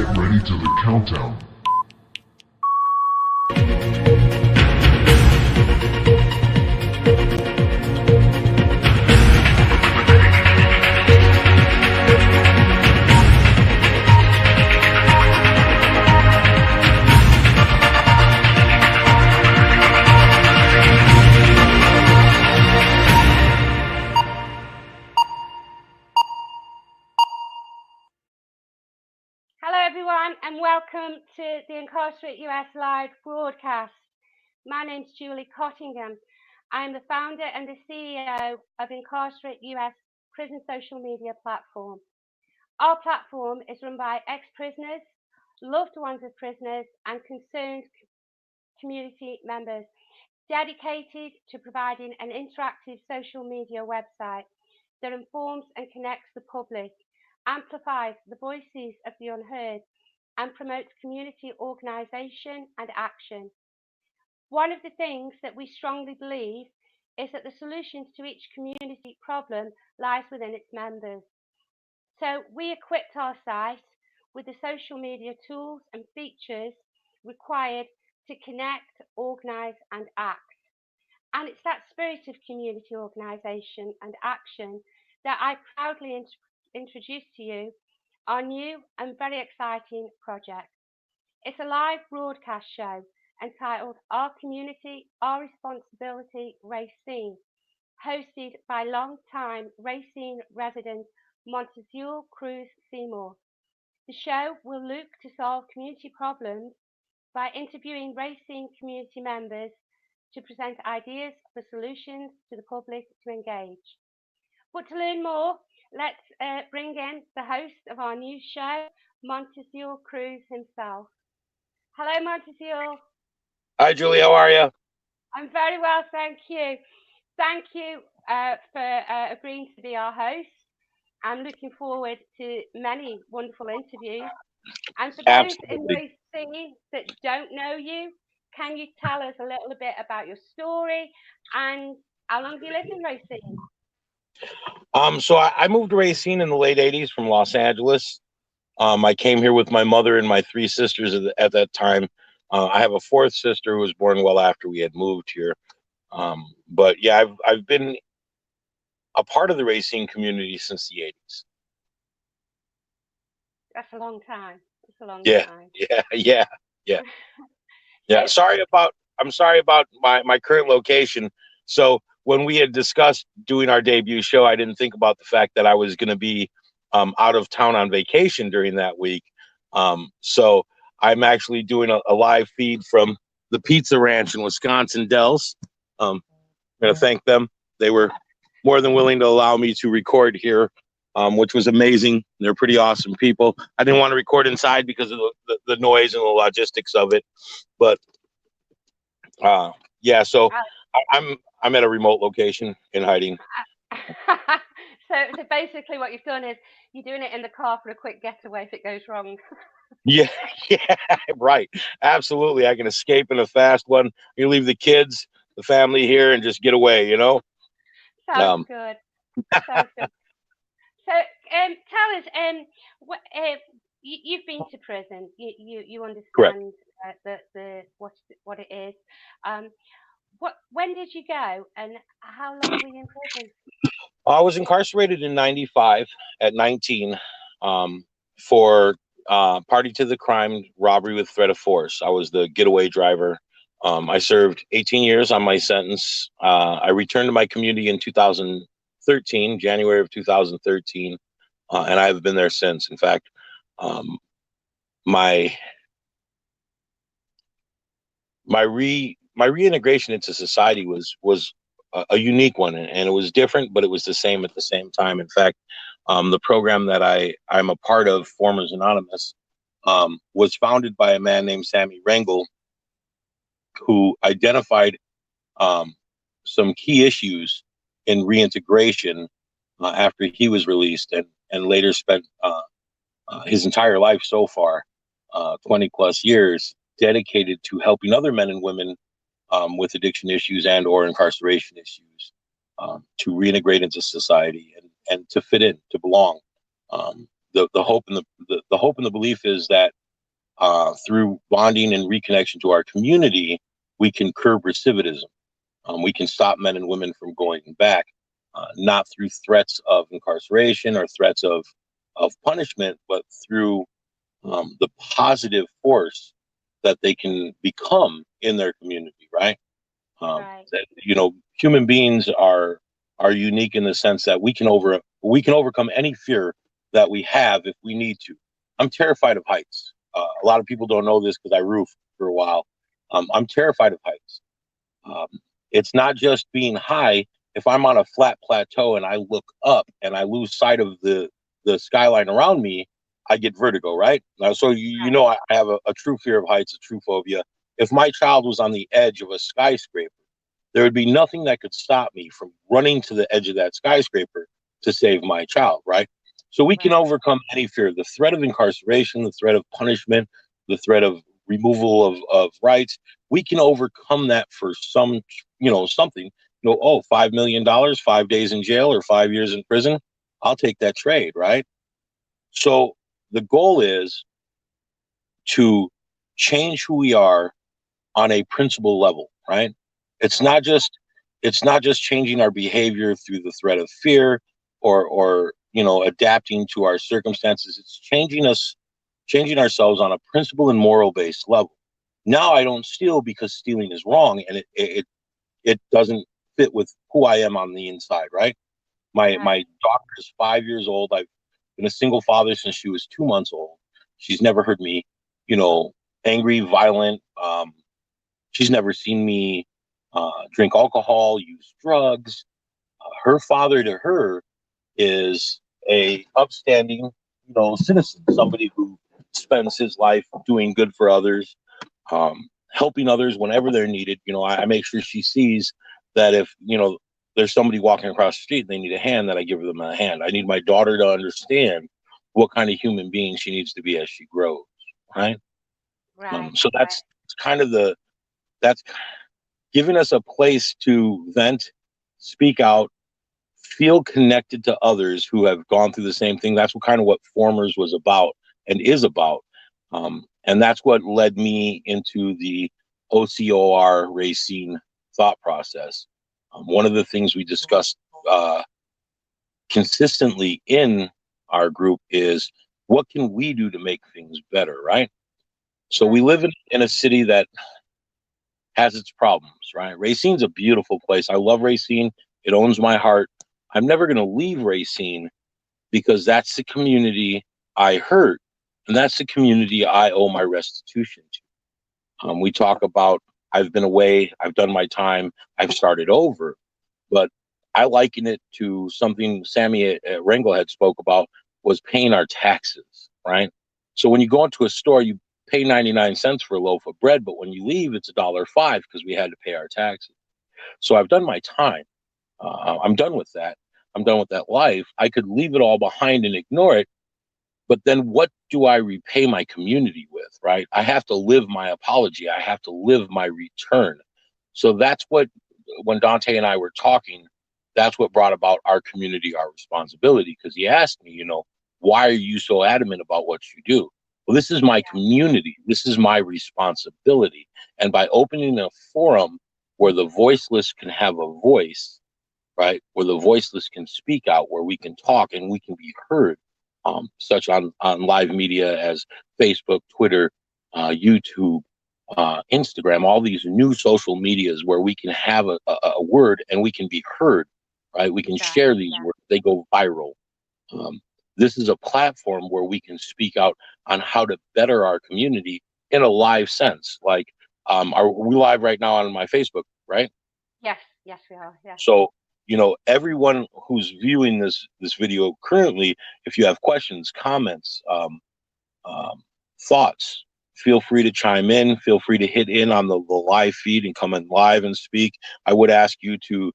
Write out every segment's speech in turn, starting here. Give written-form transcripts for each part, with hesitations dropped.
Get ready to the countdown. Hello everyone and welcome to the IncarcerateUS live broadcast. My name's Julie Cottingham. I'm the founder and the CEO of IncarcerateUS prison social media platform. Our platform is run by ex-prisoners, loved ones of prisoners and concerned community members, dedicated to providing an interactive social media website that informs and connects the public, amplifies the voices of the unheard, and promotes community organisation and action. One of the things that we strongly believe is that the solutions to each community problem lies within its members. So we equipped our site with the social media tools and features required to connect, organise and act. And it's that spirit of community organisation and action that I proudly introduce to you our new and very exciting project. It's a live broadcast show entitled Our Community, Our Responsibility Racine, hosted by long-time Racine resident Monteazul Cruz Seymoursr. The show will look to solve community problems by interviewing Racine community members to present ideas for solutions to the public to engage. But to learn more, let's bring in the host of our new show, Monteazul Cruz himself. Hello, Monteazul. Hi, Julie. How are you? I'm very well, thank you. Thank you for agreeing to be our host. I'm looking forward to many wonderful interviews. And for those in Racine that don't know you, can you tell us a little bit about your story and how long have you lived in Racine? So I moved to Racine in the late 80s from Los Angeles. I came here with my mother and my three sisters at that time. I have a fourth sister who was born well after we had moved here. But yeah, I've been a part of the Racine community since the 80s. That's a long time. That's a long time. Yeah. I'm sorry about my current location. So when we had discussed doing our debut show, I didn't think about the fact that I was going to be out of town on vacation during that week. So I'm actually doing a live feed from the Pizza Ranch in Wisconsin Dells. I'm going to thank them. They were more than willing to allow me to record here, which was amazing. They're pretty awesome people. I didn't want to record inside because of the noise and the logistics of it. But yeah, so I'm at a remote location in hiding. So basically what you've done is you're doing it in the car for a quick getaway if it goes wrong. Yeah, right. Absolutely. I can escape in a fast one. You leave the kids, the family here and just get away, you know? Sounds good. Sounds good. So tell us, you've been to prison. You understand what it is. When did you go and how long were you in prison? I was incarcerated in 95 at 19 for party to the crime, robbery with threat of force. I was the getaway driver. I served 18 years on my sentence. I returned to my community in 2013, January of 2013, and I've been there since. In fact, my reintegration into society was a unique one, and it was different, but it was the same at the same time. In fact, the program that I'm a part of, Formers Anonymous, was founded by a man named Sammy Rengel, who identified some key issues in reintegration after he was released, and later spent his entire life so far, 20 plus years, dedicated to helping other men and women with addiction issues and or incarceration issues to reintegrate into society and to fit in, to belong. the hope and the hope and the belief is that through bonding and reconnection to our community, we can curb recidivism. We can stop men and women from going back, not through threats of incarceration or threats of punishment, but through the positive force that they can become in their community, right? Right. That, human beings are unique in the sense that we can overcome any fear that we have if we need to. I'm terrified of heights. A lot of people don't know this because I roofed for a while. I'm terrified of heights. Um, it's not just being high. If I'm on a flat plateau and I look up and I lose sight of the skyline around me, I get vertigo, right? So I have a true fear of heights, a true phobia. If my child was on the edge of a skyscraper, there would be nothing that could stop me from running to the edge of that skyscraper to save my child, right? So we can overcome any fear, the threat of incarceration, the threat of punishment, the threat of removal of rights. We can overcome that for something, $5 million, 5 days in jail or 5 years in prison. I'll take that trade, right? So the goal is to change who we are on a principle level, right? It's not just changing our behavior through the threat of fear or adapting to our circumstances. It's changing ourselves on a principle and moral based level. Now I don't steal because stealing is wrong and it doesn't fit with who I am on the inside, right? My daughter is 5 years old. I've been a single father since she was 2 months old. She's never heard me, angry, violent. She's never seen me drink alcohol, use drugs. Her father to her is a upstanding, citizen, somebody who spends his life doing good for others, helping others whenever they're needed. I make sure she sees that if, there's somebody walking across the street and they need a hand, that I give them a hand. I need my daughter to understand what kind of human being she needs to be as she grows, right? So that's kind of that's giving us a place to vent, speak out, feel connected to others who have gone through the same thing. That's what Formers was about and is about. And that's what led me into the OCOR Racine thought process. One of the things we discussed consistently in our group is what can we do to make things better, right? So we live in a city that has its problems, right? Racine's a beautiful place. I love Racine. It owns my heart. I'm never going to leave Racine because that's the community I hurt, and that's the community I owe my restitution to. We talk about I've been away, I've done my time, I've started over, but I liken it to something Sammy at Rengel had spoke about, was paying our taxes, right? So when you go into a store, you pay 99 cents for a loaf of bread, but when you leave, it's $1.05 because we had to pay our taxes. So I've done my time. I'm done with that. I'm done with that life. I could leave it all behind and ignore it, but then what do I repay my community with, right? I have to live my apology. I have to live my return. So that's what, when Dante and I were talking, that's what brought about our community, our responsibility, because he asked me, why are you so adamant about what you do? Well, this is my community. This is my responsibility. And by opening a forum where the voiceless can have a voice, right, where the voiceless can speak out, where we can talk and we can be heard, such on live media as Facebook, Twitter, YouTube, Instagram, all these new social medias where we can have a word and we can be heard, right? We can share these words. They go viral. This is a platform where we can speak out on how to better our community in a live sense. Like, are we live right now on my Facebook, right? Yes, we are. Yes. So, everyone who's viewing this video currently, if you have questions, comments, thoughts, feel free to chime in. Feel free to hit in on the live feed and come in live and speak. I would ask you to,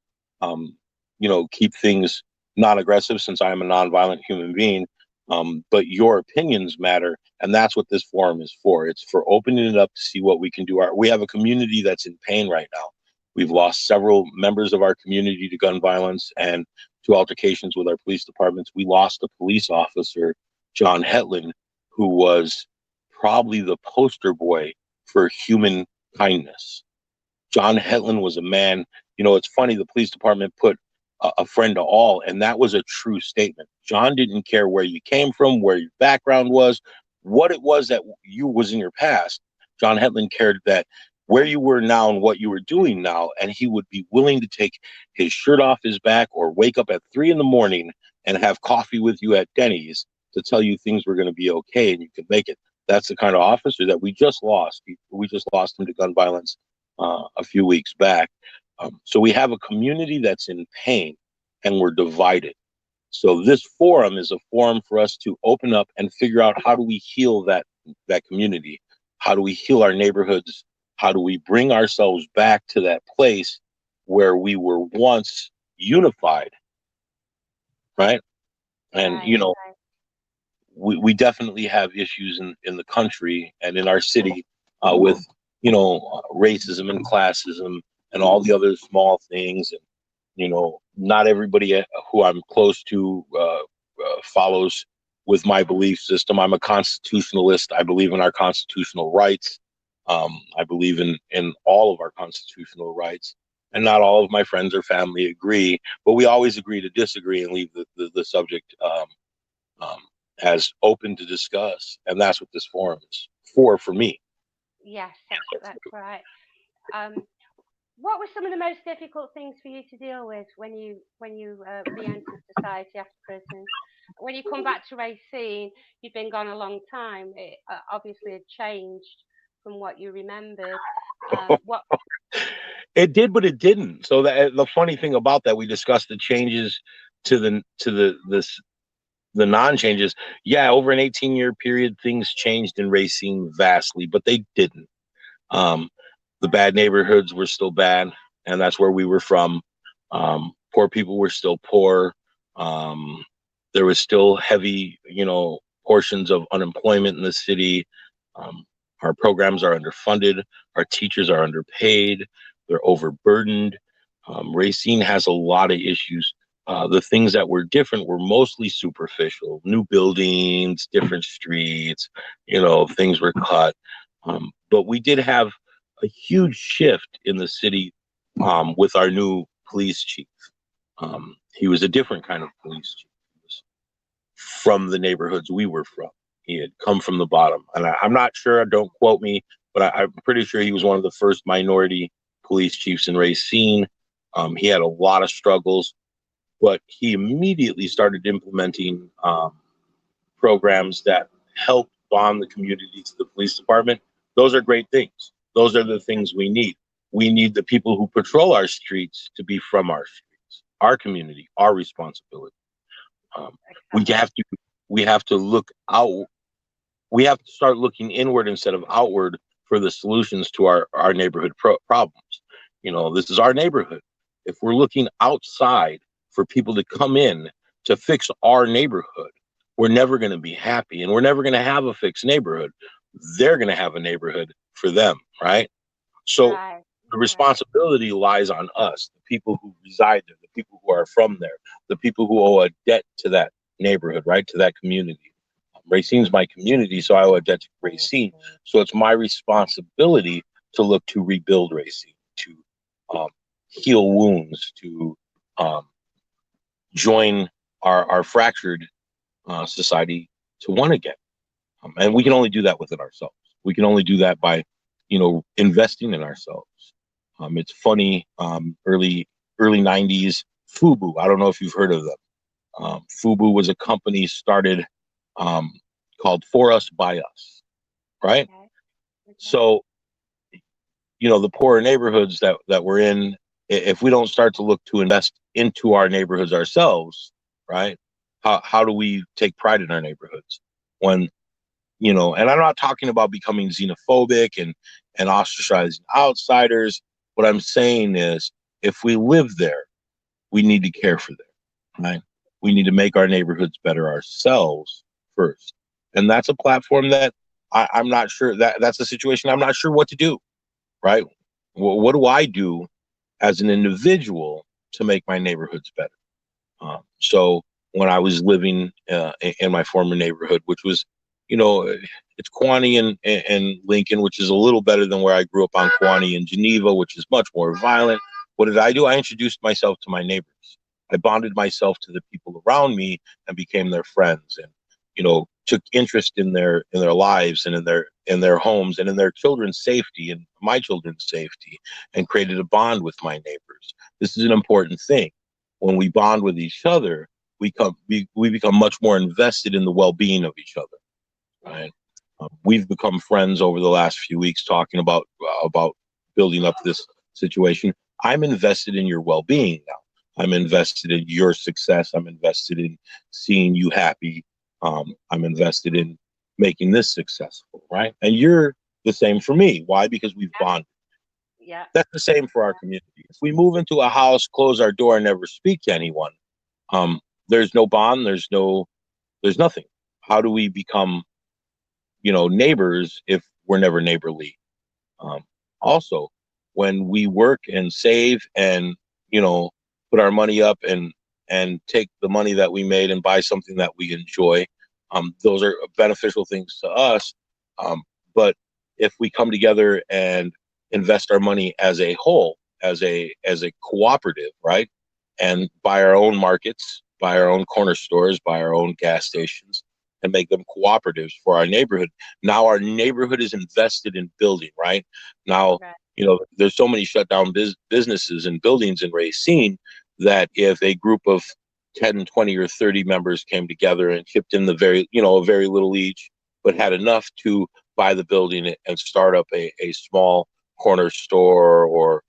keep things non-aggressive, since I am a non-violent human being. But your opinions matter, and that's what this forum is for. It's for opening it up to see what we can do. We have a community that's in pain right now. We've lost several members of our community to gun violence and to altercations with our police departments. We lost a police officer John Hetland, who was probably the poster boy for human kindness. John Hetland was a man, it's funny, the police department put a friend to all, and that was a true statement. John didn't care where you came from, where your background was, what it was that you was in your past. John Hetland cared that where you were now and what you were doing now, and he would be willing to take his shirt off his back or wake up at 3 a.m. and have coffee with you at Denny's to tell you things were going to be okay and you could make it. That's the kind of officer that we just lost. We just lost him to gun violence a few weeks back. So we have a community that's in pain and we're divided. So this forum is a forum for us to open up and figure out, how do we heal that community? How do we heal our neighborhoods? How do we bring ourselves back to that place where we were once unified, right? And, Right. we definitely have issues in the country and in our city with, racism and classism and all the other small things. And, not everybody who I'm close to follows with my belief system. I'm a constitutionalist. I believe in our constitutional rights. I believe in all of our constitutional rights. And not all of my friends or family agree, but we always agree to disagree and leave the subject as open to discuss. And that's what this forum is for me. Yes, that's right. What were some of the most difficult things for you to deal with when you re-entered society after prison? When you come back to Racine, you've been gone a long time. It obviously had changed from what you remembered. What? It did, but it didn't. So the funny thing about that, we discussed the changes to the non-changes. Yeah, over an 18-year period, things changed in Racine vastly, but they didn't. The bad neighborhoods were still bad, and that's where we were from. Poor people were still poor. There was still heavy, portions of unemployment in the city. Our programs are underfunded. Our teachers are underpaid. They're overburdened. Racine has a lot of issues. The things that were different were mostly superficial: new buildings, different streets, things were cut. But we did have a huge shift in the city with our new police chief. He was a different kind of police chief. He was from the neighborhoods we were from. He had come from the bottom. And I'm not sure, don't quote me, but I'm pretty sure he was one of the first minority police chiefs in Racine. He had a lot of struggles, but he immediately started implementing programs that helped bond the community to the police department. Those are great things. Those are the things we need. We need the people who patrol our streets to be from our streets, our community, our responsibility. We have to look out. We have to start looking inward instead of outward for the solutions to our neighborhood problems. This is our neighborhood. If we're looking outside for people to come in to fix our neighborhood, we're never going to be happy, and we're never going to have a fixed neighborhood. They're going to have a neighborhood for them, right? So the responsibility lies on us, the people who reside there, the people who are from there, the people who owe a debt to that neighborhood, right, to that community. Racine's my community, so I owe a debt to Racine. So it's my responsibility to look to rebuild Racine, to heal wounds, to join our fractured society to one again. And we can only do that within ourselves. We can only do that by, investing in ourselves. It's funny, early 90s, FUBU, I don't know if you've heard of them. FUBU was a company started called For Us, By Us, right? Okay. So, the poorer neighborhoods that we're in, if we don't start to look to invest into our neighborhoods ourselves, right? How do we take pride in our neighborhoods when, and I'm not talking about becoming xenophobic and ostracizing outsiders. What I'm saying is, if we live there, we need to care for them, right? We need to make our neighborhoods better ourselves first. And that's a platform that I'm not sure that's a situation I'm not sure what to do, right? What do I do as an individual to make my neighborhoods better? So when I was living in my former neighborhood, which was, it's Quaney and Lincoln, which is a little better than where I grew up on Quaney and Geneva, which is much more violent. What did I do? I introduced myself to my neighbors. I bonded myself to the people around me and became their friends, and took interest in their lives and in their homes and in their children's safety and my children's safety, and created a bond with my neighbors. This is an important thing. When we bond with each other, we become much more invested in the well-being of each other. Right? We've become friends over the last few weeks, talking about building up this situation. I'm invested in your well-being now. I'm invested in your success. I'm invested in seeing you happy. I'm invested in making this successful, right? And you're the same for me. Why? Because we've bonded. Yeah. That's the same for our community. If we move into a house, close our door, and never speak to anyone, there's no bond. There's nothing. How do we become, neighbors if we're never neighborly? Also, when we work and save and put our money up and take the money that we made and buy something that we enjoy, those are beneficial things to us. But if we come together and invest our money as a whole, as a cooperative, right, and buy our own markets, buy our own corner stores, buy our own gas stations, and make them cooperatives for our neighborhood. Now our neighborhood is invested in building, right? Now, there's so many shut down businesses and buildings in Racine that if a group of 10, 20, or 30 members came together and chipped in a very little each, but had enough to buy the building and start up a small corner store or,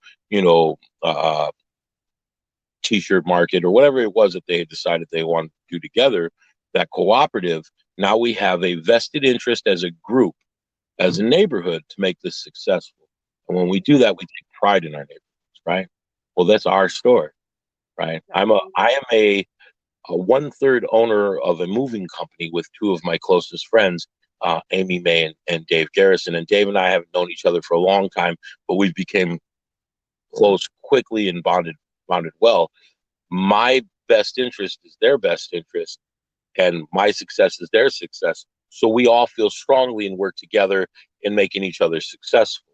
t-shirt market or whatever it was that they had decided they wanted to do together, that cooperative, now we have a vested interest as a group, as a neighborhood, to make this successful. And when we do that, we take pride in our neighborhoods, right? Well, that's our story, right? I am a 1/3 owner of a moving company with two of my closest friends, Amy May and Dave Garrison. And Dave and I haven't known each other for a long time, but we became close quickly and bonded well. My best interest is their best interest, and my success is their success. So we all feel strongly and work together in making each other successful,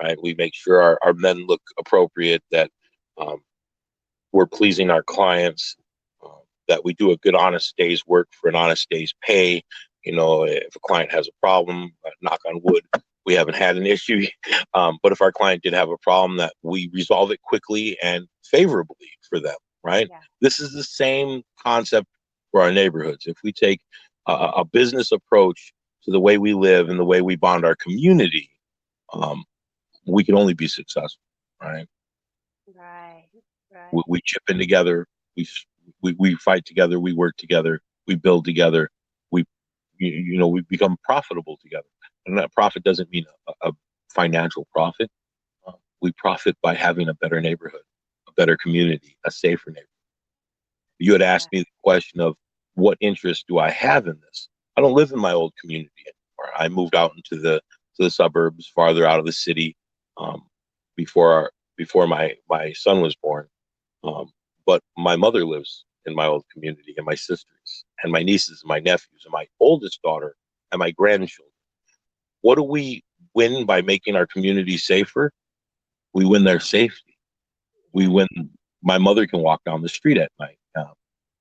right? We make sure our men look appropriate, that we're pleasing our clients, that we do a good, honest day's work for an honest day's pay. If a client has a problem, knock on wood, we haven't had an issue. But if our client did have a problem, that we resolve it quickly and favorably for them, right? Yeah. This is the same concept for our neighborhoods. If we take a business approach to the way we live and the way we bond our community, we can only be successful, right? Right. We chip in together. We fight together. We work together. We build together. We become profitable together. And that profit doesn't mean a financial profit. We profit by having a better neighborhood, a better community, a safer neighborhood. You had asked me the question of what interest do I have in this? I don't live in my old community anymore. I moved out into the suburbs, farther out of the city, before my son was born. But my mother lives in my old community, and my sisters and my nieces and my nephews and my oldest daughter and my grandchildren. What do we win by making our community safer? We win their safety. We win. My mother can walk down the street at night.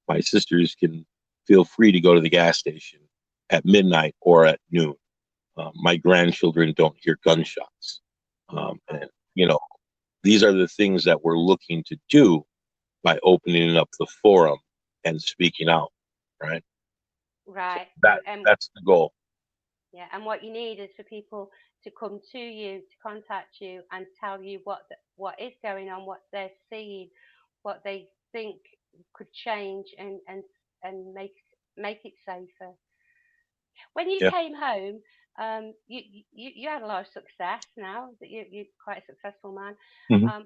My sisters can feel free to go to the gas station at midnight or at noon. My grandchildren don't hear gunshots. And these are the things that we're looking to do by opening up the forum and speaking out, right? Right. So that's the goal. Yeah, and what you need is for people to come to you, to contact you, and tell you what is going on, what they're seeing, what they think could change, and make it safer. When you came home, you had a lot of success. Now that you're quite a successful man. Mm-hmm.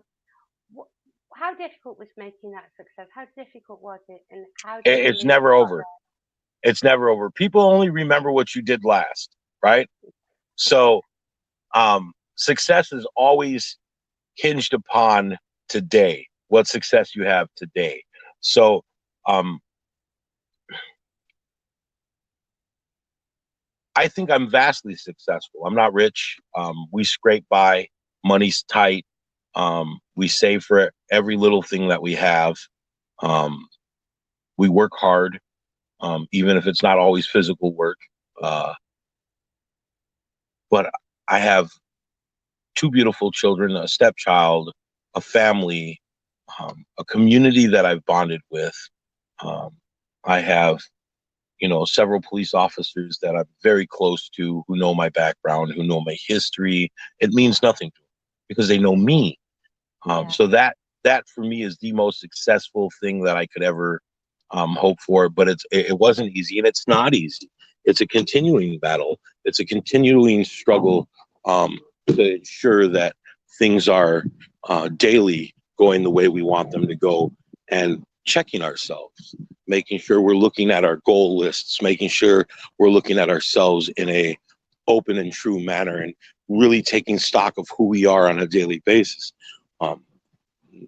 How difficult was making that success? How difficult was it, and how? It's never over. It's never over. People only remember what you did last, right? So, success is always hinged upon today, what success you have today. So, I think I'm vastly successful. I'm not rich. We scrape by. Money's tight. We save for every little thing that we have. Um, we work hard, even if it's not always physical work. Uh, but I have two beautiful children, a stepchild, a family, a community that I've bonded with. Um, I have, several police officers that I'm very close to who know my background, who know my history. It means nothing to them because they know me. So that for me is the most successful thing that I could ever hope for. But it wasn't easy, and it's not easy. It's a continuing battle. It's a continuing struggle to ensure that things are daily going the way we want them to go, and checking ourselves, making sure we're looking at our goal lists, making sure we're looking at ourselves in a open and true manner, and really taking stock of who we are on a daily basis. Um,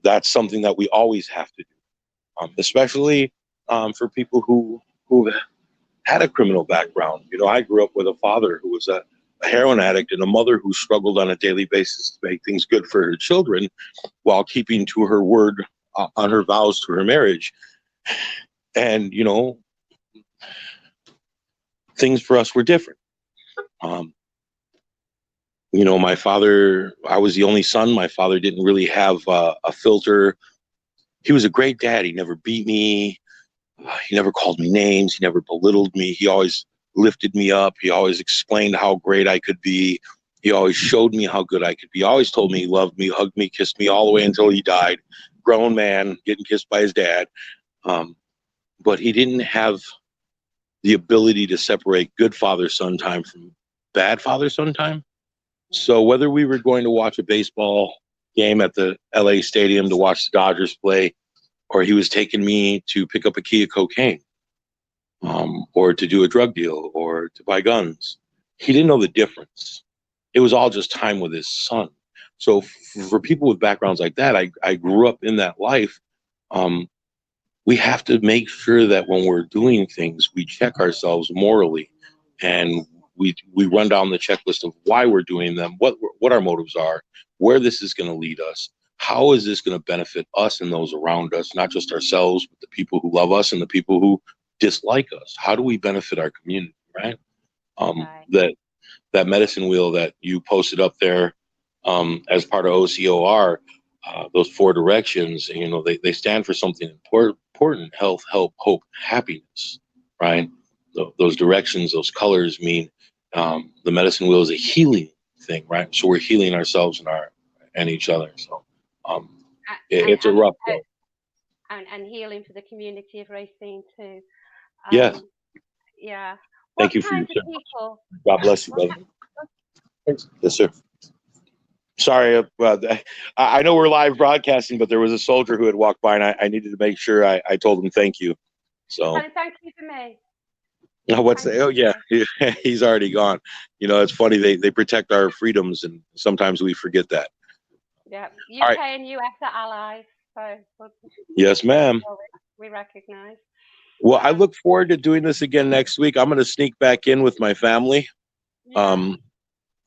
that's something that we always have to do, especially for people who had a criminal background. I grew up with a father who was a heroin addict and a mother who struggled on a daily basis to make things good for her children while keeping to her word on her vows to her marriage. And, things for us were different. Um, my father, I was the only son. My father didn't really have a filter. He was a great dad. He never beat me. He never called me names. He never belittled me. He always lifted me up. He always explained how great I could be. He always showed me how good I could be. He always told me he loved me, hugged me, kissed me all the way until he died. Grown man, getting kissed by his dad. But he didn't have the ability to separate good father-son time from bad father-son time. So whether we were going to watch a baseball game at the LA Stadium to watch the Dodgers play, or he was taking me to pick up a key of cocaine, or to do a drug deal, or to buy guns, he didn't know the difference. It was all just time with his son. So for people with backgrounds like that, I grew up in that life. Um, we have to make sure that when we're doing things, we check ourselves morally, and we run down the checklist of why we're doing them, what our motives are, where this is going to lead us, how is this going to benefit us and those around us, not just ourselves, but the people who love us and the people who dislike us. How do we benefit our community, right? That medicine wheel that you posted up there, as part of OCOR, those four directions, they stand for something important: health, help, hope, happiness, right? Those directions, those colors mean, the medicine wheel is a healing thing, right? So we're healing ourselves and each other. So it's a rough go. And healing for the community of Racine too. Yes. Yeah. Thank What you for your kinds of service. people? God bless you, brother. Yes, sir. Sorry, I know we're live broadcasting, but there was a soldier who had walked by, and I needed to make sure I told him thank you. So, And thank you for me. what's that? Oh yeah, he's already gone. It's funny, they protect our freedoms, and sometimes we forget that. Yeah, All UK right. and US are allies, so Yes, ma'am. we recognise. Well, I look forward to doing this again next week. I'm going to sneak back in with my family. Yeah.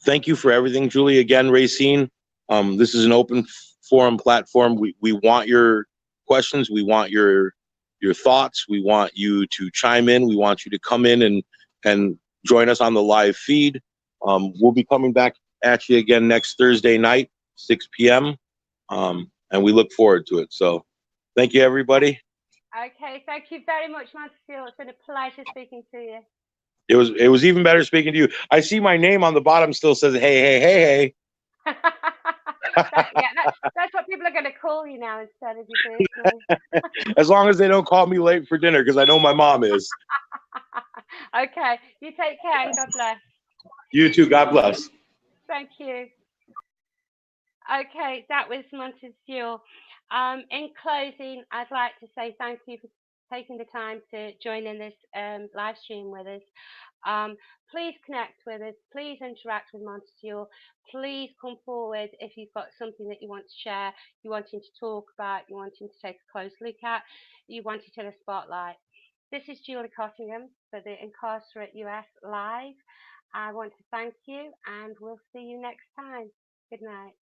Thank you for everything, Julie. Again, Racine. This is an open forum platform. We want your questions. We want your thoughts. We want you to chime in. We want you to come in and join us on the live feed. We'll be coming back at you again next Thursday night, 6 p.m. And we look forward to it. So thank you, everybody. Okay, thank you very much, Monteazul. It's been a pleasure speaking to you. It was even better speaking to you. I see my name on the bottom still says, hey, hey, hey, hey. That's what people are going to call you now instead of your first name. As long as they don't call me late for dinner, because I know my mom is. Okay, you take care and God bless. You too. God bless. Thank you. Okay, that was Monteazul. In closing, I'd like to say thank you for taking the time to join in this live stream with us. Please connect with us. Please interact with Monteazul. Please come forward if you've got something that you want to share, you wanting to talk about, you wanting to take a close look at, you wanted in a spotlight. This is Julie Cottingham for the IncarcerateUS Live. I want to thank you, and we'll see you next time. Good night.